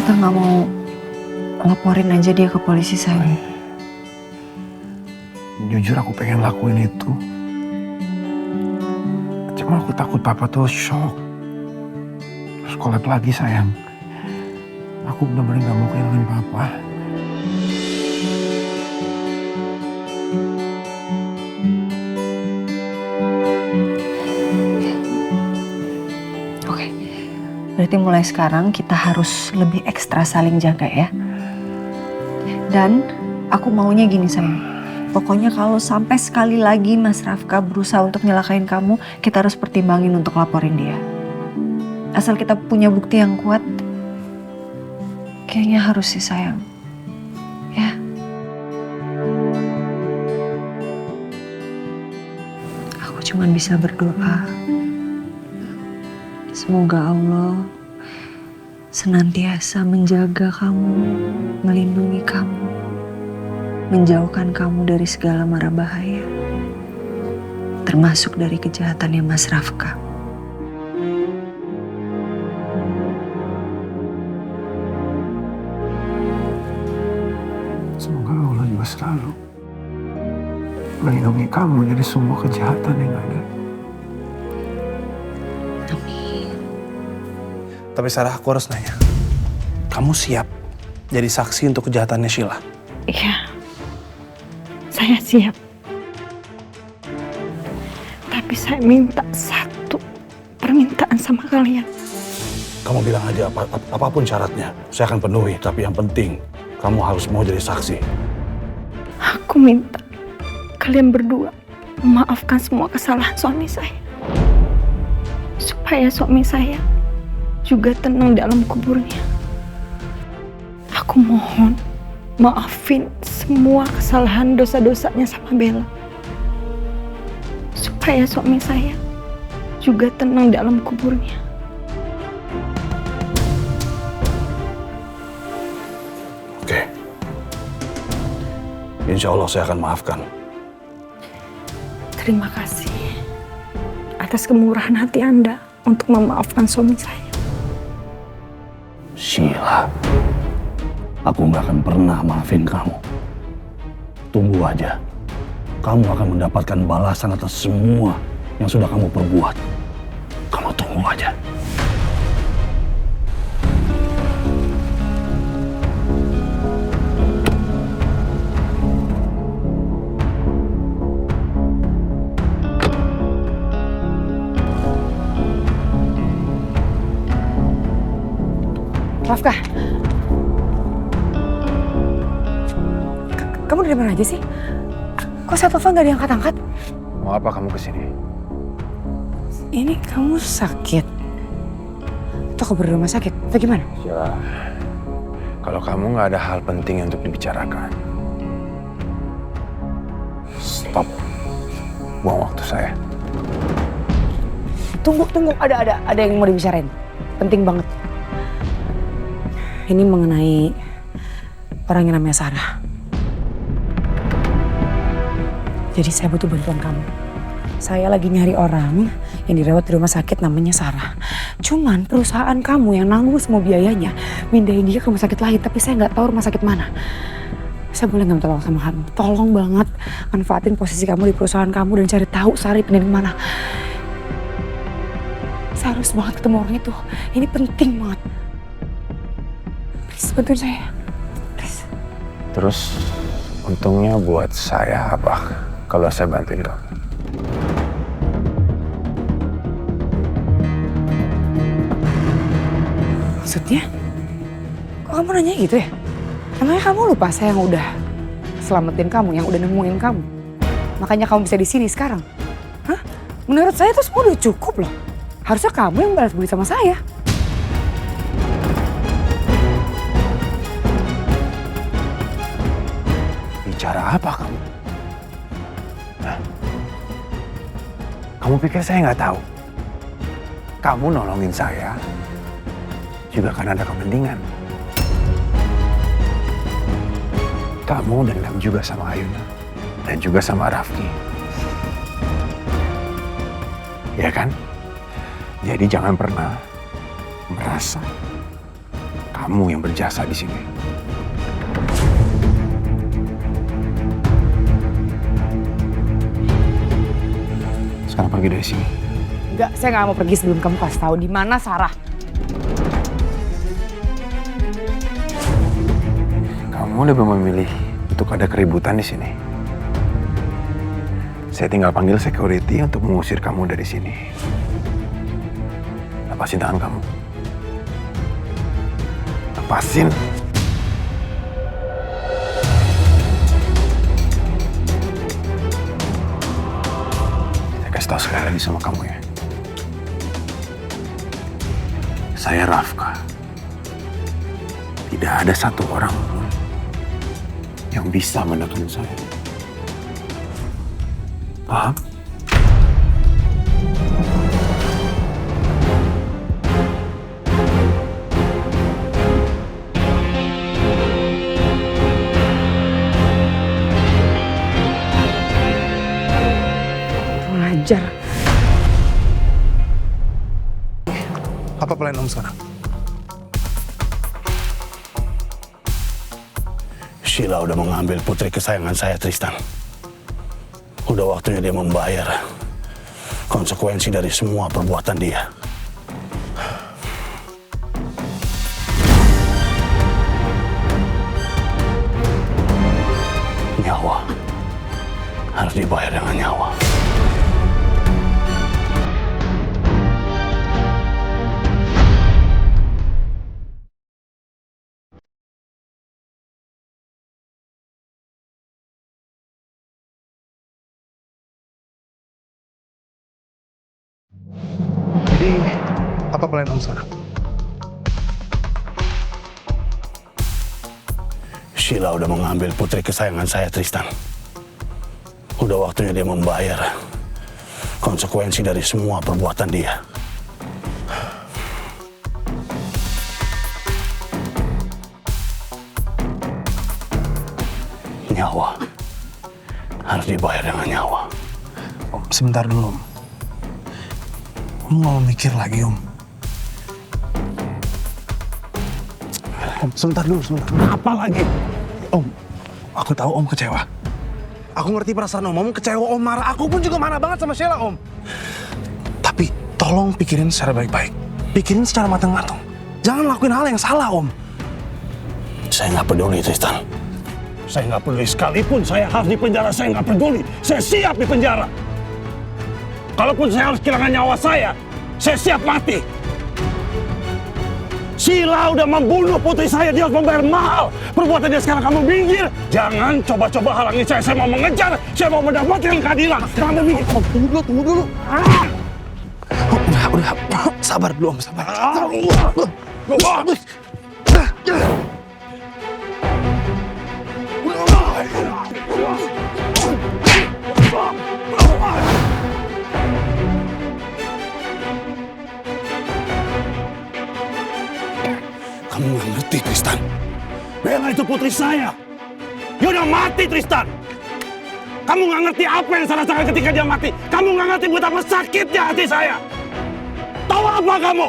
Kita nggak mau laporin aja dia ke polisi, sayang. Jujur aku pengen lakuin itu. Cuma aku takut papa tuh shock. Terus collab lagi, sayang. Aku benar-benar gak mau kehilangan papa. Oke, berarti mulai sekarang kita harus lebih ekstra saling jaga ya. Dan aku maunya gini, sayang. Pokoknya kalau sampai sekali lagi Mas Rafka berusaha untuk nyelakain kamu, kita harus pertimbangin untuk laporin dia. Asal kita punya bukti yang kuat, kayaknya harus sih, sayang. Ya. Aku cuma bisa berdoa. Semoga Allah senantiasa menjaga kamu, melindungi kamu, menjauhkan kamu dari segala mara bahaya, termasuk dari kejahatannya Mas Rafka. Semoga Allah juga selalu melindungi kamu dari semua kejahatan yang ada. Amin. Tapi Sarah, aku harus nanya. Kamu siap jadi saksi untuk kejahatannya Sheila? Iya, saya siap. Tapi saya minta satu permintaan sama kalian. Kamu bilang aja apapun syaratnya, saya akan penuhi. Tapi yang penting, kamu harus mau jadi saksi. Aku minta kalian berdua memaafkan semua kesalahan suami saya. Supaya suami saya juga tenang dalam kuburnya. Aku mohon maafin semua kesalahan dosa-dosanya sama Bella. Supaya suami saya juga tenang dalam kuburnya. Oke. Insya Allah saya akan maafkan. Terima kasih atas kemurahan hati Anda untuk memaafkan suami saya. Sheila, aku nggak akan pernah maafin kamu. Tunggu aja. Kamu akan mendapatkan balasan atas semua yang sudah kamu perbuat. Kamu tunggu aja. Rafka, kamu dari mana aja sih? Kok saya telepon gak diangkat-angkat? Mau apa kamu kesini? Ini kamu sakit? Atau kamu di rumah sakit? Atau gimana? Sheila, kalau kamu gak ada hal penting untuk dibicarakan, stop. Buang waktu saya. Tunggu. Ada yang mau dibicarain. Penting banget. Ini mengenai orang yang namanya Sarah. Jadi saya butuh bantuan kamu. Saya lagi nyari orang yang dirawat di rumah sakit namanya Sarah. Cuman perusahaan kamu yang nanggung semua biayanya mindahin dia ke rumah sakit lain, tapi saya nggak tahu rumah sakit mana. Saya boleh nggak minta tolong sama kamu? Tolong banget manfaatin posisi kamu di perusahaan kamu dan cari tahu Sarah pindahin kemana. Saya harus banget ketemu orang itu. Ini penting banget. Please, bantuin saya. Please. Terus untungnya buat saya apa kalau saya bantuin kamu? Maksudnya? Kok kamu nanya gitu ya? Emangnya kamu lupa saya yang udah selamatin kamu, yang udah nemuin kamu? Makanya kamu bisa di sini sekarang? Hah? Menurut saya itu semua udah cukup loh. Harusnya kamu yang balas budi sama saya. Bicara apa kamu? Hah? Kamu pikir saya nggak tahu? Kamu nolongin saya juga karena ada kepentingan. Kamu dendam juga sama Ayuna dan juga sama Rafki. Ya kan? Jadi jangan pernah merasa kamu yang berjasa di sini. Sekarang pergi dari sini. Enggak, saya nggak mau pergi sebelum kamu kasih tahu di mana Sarah. Kamu lebih memilih untuk ada keributan di sini. Saya tinggal panggil security untuk mengusir kamu dari sini. Lepasin tangan kamu. Lepasin. Saya kasih tahu sekali lagi sama kamu ya. Saya Rafka. Tidak ada satu orang pun yang bisa menekan saya. Paham? Ngajar. Apa plan Om sekarang? Sheila udah mengambil putri kesayangan saya, Tristan. Udah waktunya dia membayar konsekuensi dari semua perbuatan dia. Nyawa harus dibayar dengan nyawa. Jadi, apa plan Om sekarang? Sheila udah mengambil putri kesayangan saya, Tristan. Udah waktunya dia membayar konsekuensi dari semua perbuatan dia. Nyawa harus dibayar dengan nyawa. Om, sebentar dulu Om. Om mau mikir lagi Om. Om, sebentar dulu, sebentar. Apa lagi? Om, aku tahu Om kecewa. Aku ngerti perasaan Om kecewa, Om marah. Aku pun juga marah banget sama Sheila, Om. Tapi tolong pikirin secara baik-baik. Pikirin secara matang-matang. Jangan lakuin hal yang salah, Om. Saya nggak peduli, Tristan. Saya nggak peduli, sekalipun saya harus di penjara, saya nggak peduli. Saya siap di penjara. Kalaupun saya harus kehilangan nyawa saya siap mati. Sheila udah membunuh putri saya, dia harus membayar mahal. Perbuatan dia sekarang, kamu minggir. Jangan coba-coba halangi saya mau mengejar, saya mau mendapatkan keadilan. Kamu minggir. Om, tunggu dulu. Om, udah. Sabar dulu, Om, sabar. Kamu nggak ngerti, Tristan. Bella itu putri saya. Dia udah mati, Tristan. Kamu nggak ngerti apa yang saya rasakan ketika dia mati. Kamu nggak ngerti betapa sakitnya hati saya. Tahu apa kamu?